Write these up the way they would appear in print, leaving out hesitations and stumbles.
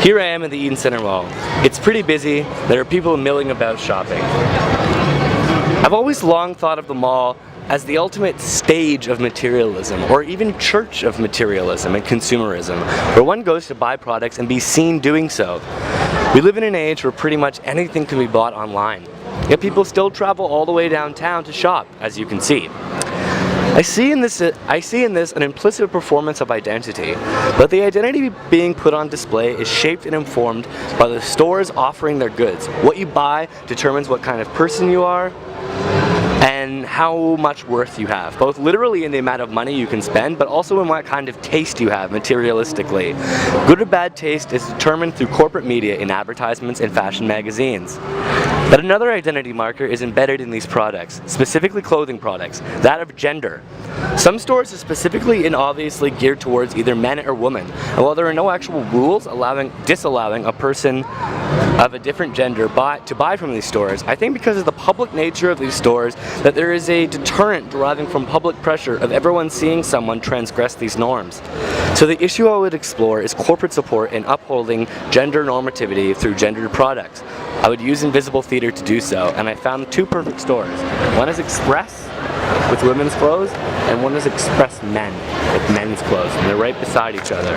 Here I am at the Eaton Centre Mall. It's pretty busy, there are people milling about shopping. I've always long thought of the mall as the ultimate stage of materialism, or even church of materialism and consumerism, where one goes to buy products and be seen doing so. We live in an age where pretty much anything can be bought online, yet people still travel all the way downtown to shop, as you can see. I see in this an implicit performance of identity, but the identity being put on display is shaped and informed by the stores offering their goods. What you buy determines what kind of person you are and how much worth you have, both literally in the amount of money you can spend, but also in what kind of taste you have materialistically. Good or bad taste is determined through corporate media in advertisements and fashion magazines. But another identity marker is embedded in these products, specifically clothing products, that of gender. Some stores are specifically and obviously geared towards either men or women, and while there are no actual rules disallowing a person of a different gender to buy from these stores, I think because of the public nature of these stores that there is a deterrent deriving from public pressure of everyone seeing someone transgress these norms. So the issue I would explore is corporate support in upholding gender normativity through gendered products. I would use invisible theater to do so, and I found two perfect stores. One is Express with women's clothes, and one is Express Men with men's clothes, and they're right beside each other.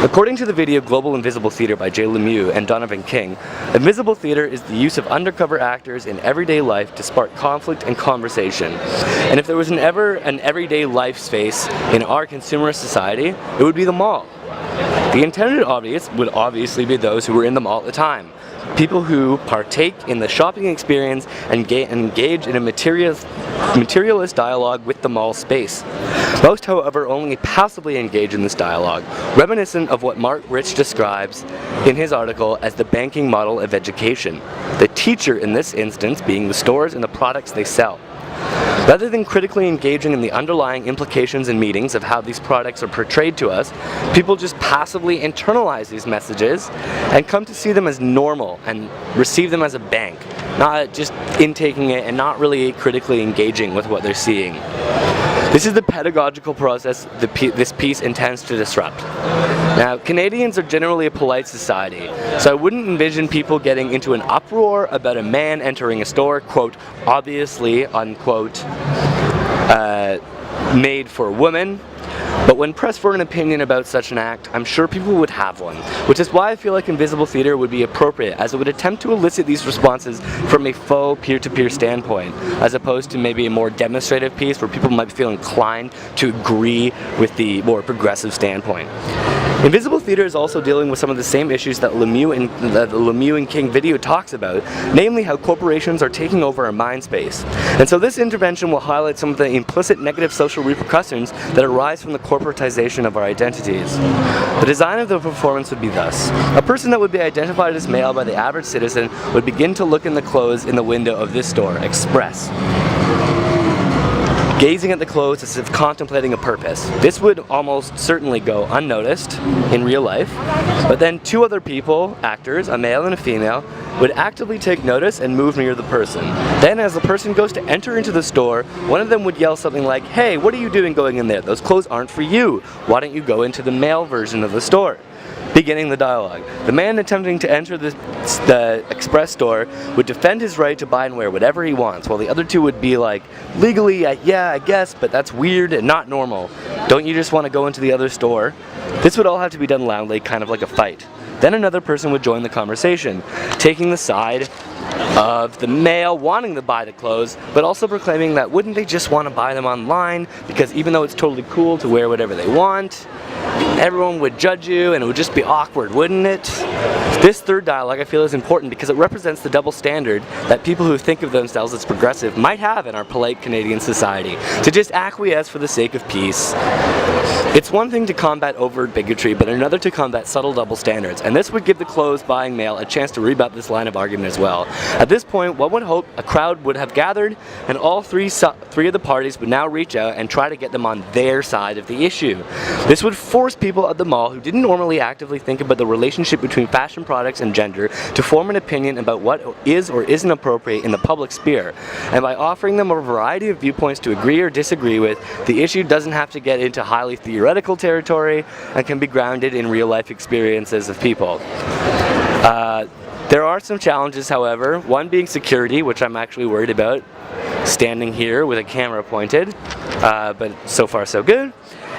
According to the video Global Invisible Theater by Jay Lemieux and Donovan King, invisible theater is the use of undercover actors in everyday life to spark conflict and conversation. And if there was an everyday life space in our consumerist society, it would be the mall. The intended audience would obviously be those who were in the mall at the time. People who partake in the shopping experience and engage in a materialist dialogue with the mall space. Most, however, only passively engage in this dialogue, reminiscent of what Mark Rich describes in his article as the banking model of education, the teacher in this instance being the stores and the products they sell. Rather than critically engaging in the underlying implications and meanings of how these products are portrayed to us, people just passively internalize these messages and come to see them as normal and receive them as a bank, not just intaking it and not really critically engaging with what they're seeing. This is the pedagogical process this piece intends to disrupt. Now, Canadians are generally a polite society, so I wouldn't envision people getting into an uproar about a man entering a store, quote, obviously, unquote, made for women. But when pressed for an opinion about such an act, I'm sure people would have one, which is why I feel like invisible theater would be appropriate, as it would attempt to elicit these responses from a faux peer-to-peer standpoint, as opposed to maybe a more demonstrative piece where people might feel inclined to agree with the more progressive standpoint. Invisible theater is also dealing with some of the same issues that the Lemieux and King video talks about, namely how corporations are taking over our mind space. And so this intervention will highlight some of the implicit negative social repercussions that arise from the corporatization of our identities. The design of the performance would be thus. A person that would be identified as male by the average citizen would begin to look in the clothes in the window of this store, Express, gazing at the clothes as if contemplating a purpose. This would almost certainly go unnoticed in real life, but then two other people, actors, a male and a female, would actively take notice and move near the person. Then as the person goes to enter into the store, one of them would yell something like, "Hey, what are you doing going in there? Those clothes aren't for you. Why don't you go into the male version of the store?" Beginning the dialogue. The man attempting to enter the Express store would defend his right to buy and wear whatever he wants, while the other two would be like, legally, yeah, I guess, but that's weird and not normal. Don't you just want to go into the other store? This would all have to be done loudly, kind of like a fight. Then another person would join the conversation, taking the side of the male wanting to buy the clothes, but also proclaiming that wouldn't they just want to buy them online, because even though it's totally cool to wear whatever they want, everyone would judge you and it would just be awkward, wouldn't it? This third dialogue I feel is important because it represents the double standard that people who think of themselves as progressive might have in our polite Canadian society, to just acquiesce for the sake of peace. It's one thing to combat overt bigotry, but another to combat subtle double standards, and this would give the clothes buying male a chance to rebut this line of argument as well, At this point, one would hope a crowd would have gathered, and all three of the parties would now reach out and try to get them on their side of the issue. This would force people at the mall who didn't normally actively think about the relationship between fashion products and gender to form an opinion about what is or isn't appropriate in the public sphere. And by offering them a variety of viewpoints to agree or disagree with, the issue doesn't have to get into highly theoretical territory and can be grounded in real-life experiences of people. There are some challenges, however, one being security, which I'm actually worried about, standing here with a camera pointed, but so far so good.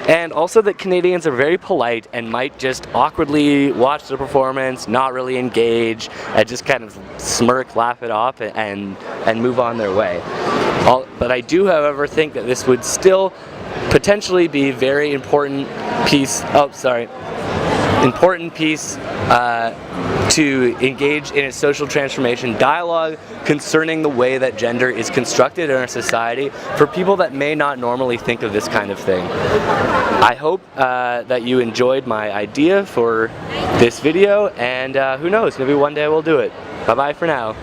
And also that Canadians are very polite and might just awkwardly watch the performance, not really engage, and just kind of smirk, laugh it off, and move on their way. But I do, however, think that this would still potentially be a very important piece, to engage in a social transformation dialogue concerning the way that gender is constructed in our society for people that may not normally think of this kind of thing. I hope that you enjoyed my idea for this video, and who knows, maybe one day we'll do it. Bye bye for now.